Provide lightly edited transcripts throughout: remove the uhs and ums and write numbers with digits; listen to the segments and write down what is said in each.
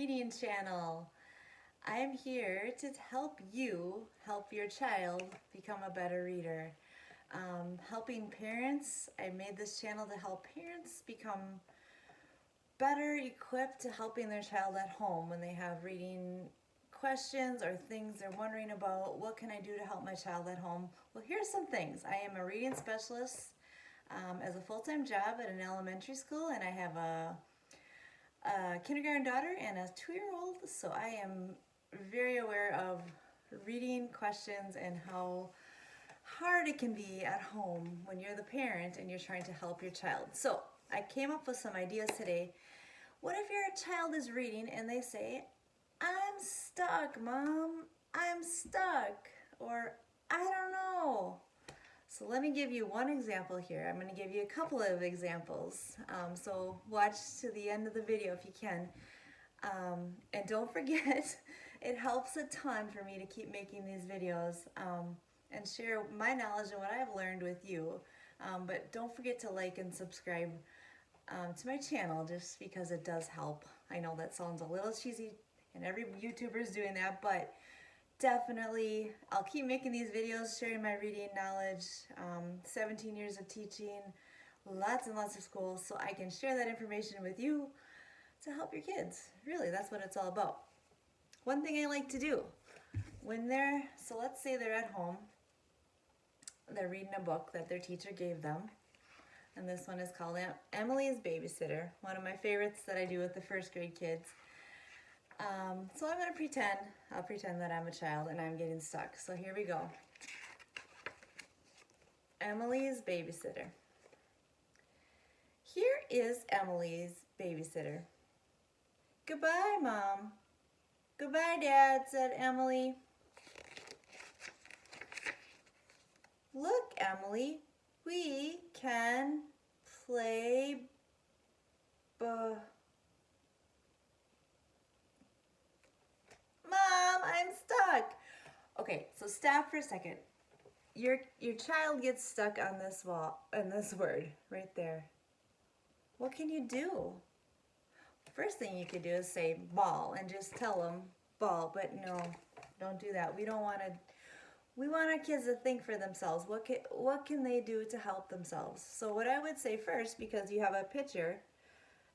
Rereading channel. I am here to help you help your child become a better reader. Helping parents, I made this channel to help parents become better equipped to helping their child at home when they have reading questions or things they're wondering about. What can I do to help my child at home? Well, here's some things. I am a reading specialist as a full-time job at an elementary school, and I have a kindergarten daughter and a 2-year-old, so I am very aware of reading questions and how hard it can be at home when you're the parent and you're trying to help your child. So I came up with some ideas today. What if your child is reading and they say, "I'm stuck, Mom, I'm stuck," or "I don't know"? So let me give you one example here. I'm going to give you a couple of examples. So watch to the end of the video if you can. And don't forget, it helps a ton for me to keep making these videos and share my knowledge and what I've learned with you. But don't forget to like and subscribe to my channel just because it does help. I know that sounds a little cheesy and every YouTuber is doing that, but definitely, I'll keep making these videos, sharing my reading knowledge, 17 years of teaching, lots and lots of schools, so I can share that information with you to help your kids. Really, that's what it's all about. One thing I like to do, so let's say they're at home, they're reading a book that their teacher gave them, and this one is called Emily's Babysitter, one of my favorites that I do with the first grade kids. So I'm going to I'll pretend that I'm a child and I'm getting stuck. So here we go. Emily's Babysitter. Here is Emily's babysitter. "Goodbye, Mom." "Goodbye, Dad," said Emily. "Look, Emily, we can play Mom, I'm stuck." Okay, so stop for a second. Your child gets stuck on this word right there. What can you do? First thing you could do is say ball and just tell them ball, but no, don't do that. We want our kids to think for themselves. What can they do to help themselves? So what I would say first, because you have a picture,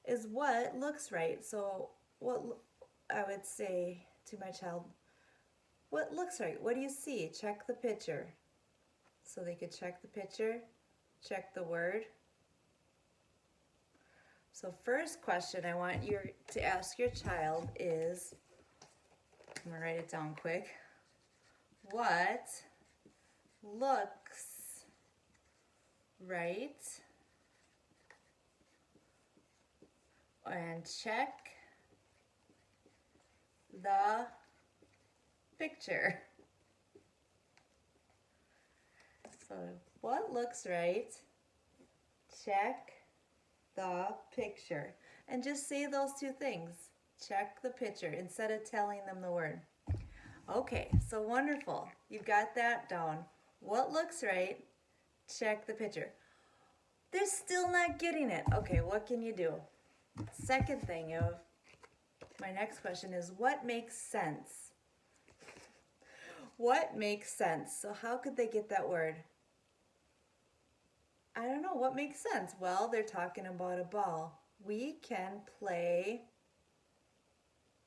is what looks right. So what I would say to my child, what looks right? What do you see? Check the picture. So they could check the picture, check the word. So first question I want you to ask your child is, I'm going to write it down quick. What looks right? And check the picture. So what looks right? Check the picture. And just say those two things. Check the picture instead of telling them the word. Okay, so wonderful. You've got that down. What looks right? Check the picture. They're still not getting it. Okay, what can you do? Second thing of my next question is, what makes sense? What makes sense? So how could they get that word? I don't know. What makes sense? Well, they're talking about a ball. We can play.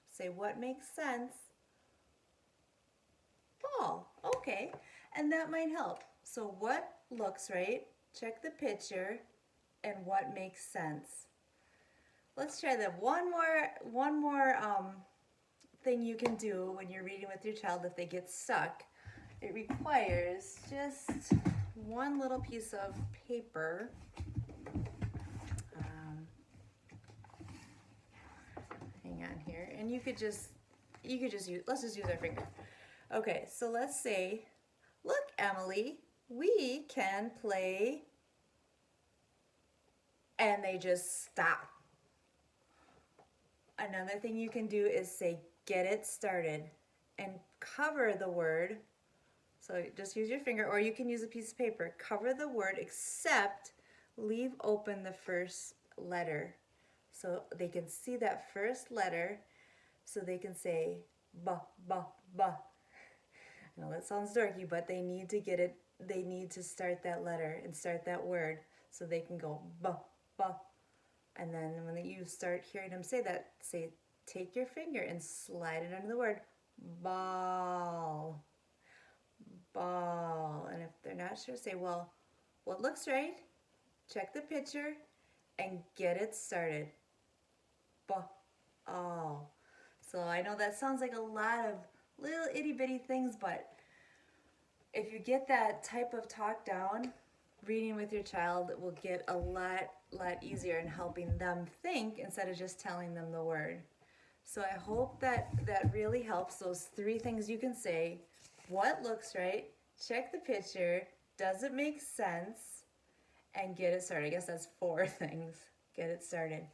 Say, what makes sense? Ball. Okay. And that might help. So what looks right? Check the picture. And what makes sense? Let's try that. One more thing you can do when you're reading with your child if they get stuck. It requires just one little piece of paper. Hang on here, and you could just use. Let's just use our finger. Okay, so let's say, "Look, Emily, we can play," and they just stop. Another thing you can do is say, "Get it started," and cover the word. So just use your finger, or you can use a piece of paper. Cover the word except leave open the first letter. So they can see that first letter so they can say ba, ba, ba. I know that sounds dorky, but they need to get it, they need to start that letter and start that word so they can go ba, ba. And then when you start hearing them say that, say, take your finger and slide it under the word ball, ball. And if they're not sure, say, well, what looks right? Check the picture and get it started. Ball. So I know that sounds like a lot of little itty bitty things, but if you get that type of talk down, reading with your child will get a lot easier in helping them think instead of just telling them the word. So I hope that really helps. Those 3 things you can say: what looks right, check the picture, does it make sense, and get it started. I guess that's 4 things. Get it started.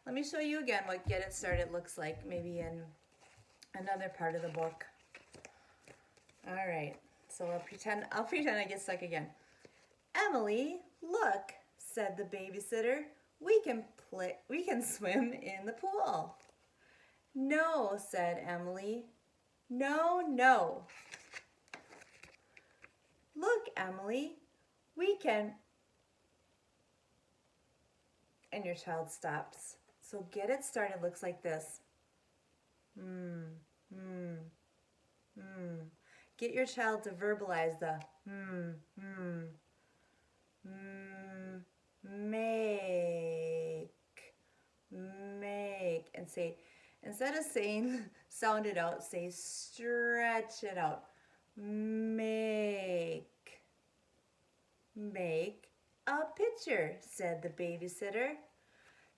Let me show you again what get it started looks like, maybe in another part of the book. All right, so I'll pretend I get stuck again. Emily, look, said the babysitter. We can swim in the pool. No, said Emily. No, no. Look, Emily, we can... And your child stops. So get it started looks like this. Get your child to verbalize the make, and say, instead of saying sound it out, say stretch it out. Make a picture, said the babysitter.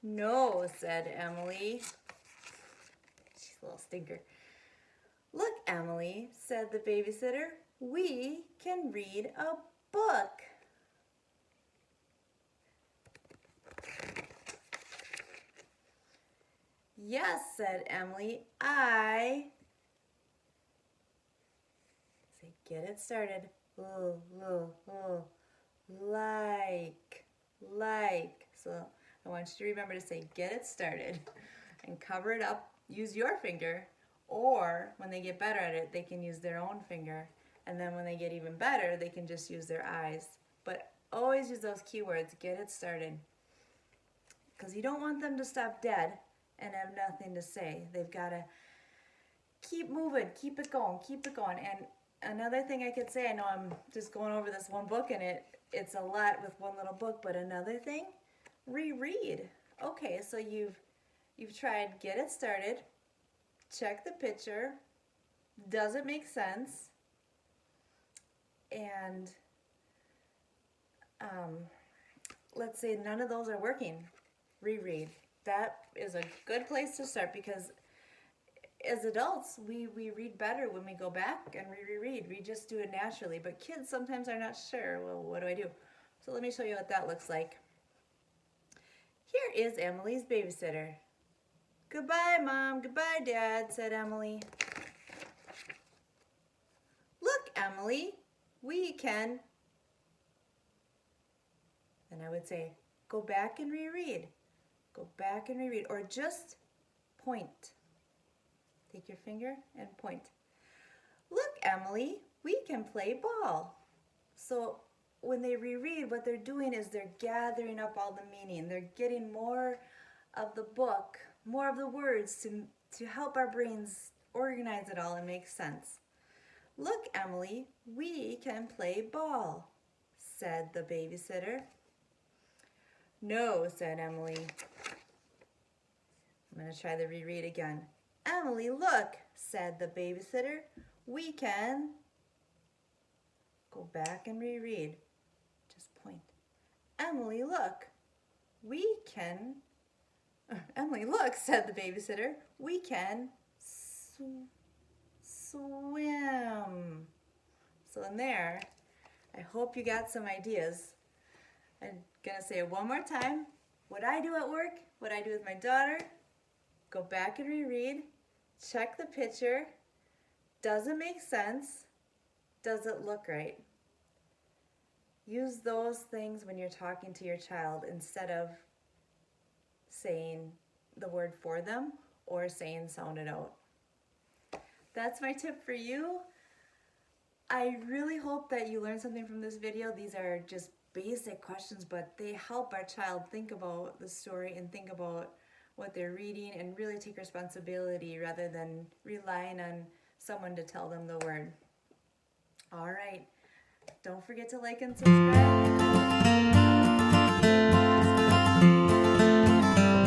No, said Emily. She's a little stinker. Look, Emily, said the babysitter, we can read a book. Yes, said Emily, say, get it started. Like. So I want you to remember to say, get it started, and cover it up. Use your finger, or when they get better at it, they can use their own finger. And then when they get even better, they can just use their eyes. But always use those keywords, get it started. Because you don't want them to stop dead and have nothing to say. They've got to keep moving, keep it going. And another thing I could say, I know I'm just going over this one book and it's a lot with one little book, but another thing, reread. Okay, so you've tried get it started, check the picture, does it make sense, and let's say none of those are working. Reread. That is a good place to start, because as adults, we read better when we go back and reread. We just do it naturally, but kids sometimes are not sure, well, what do I do? So let me show you what that looks like. Here is Emily's babysitter. Goodbye, Mom. Goodbye, Dad, said Emily. Look, Emily, we can... Then I would say, go back and reread. Go back and reread, or just point. Take your finger and point. Look, Emily, we can play ball. So when they reread, what they're doing is they're gathering up all the meaning. They're getting more of the book, more of the words to help our brains organize it all and make sense. Look, Emily, we can play ball, said the babysitter. No, said Emily. I'm going to try the reread again. Emily, look, said the babysitter. We can... Go back and reread. Just point. Emily, look. We can... Emily, look, said the babysitter. We can swim. So in there, I hope you got some ideas. I'm going to say it one more time. What I do at work, what I do with my daughter, go back and reread, check the picture. Does it make sense? Does it look right? Use those things when you're talking to your child instead of saying the word for them or saying sound it out. That's my tip for you. I really hope that you learned something from this video. These are just basic questions, but they help our child think about the story and think about what they're reading and really take responsibility rather than relying on someone to tell them the word. All right. Don't forget to like and subscribe.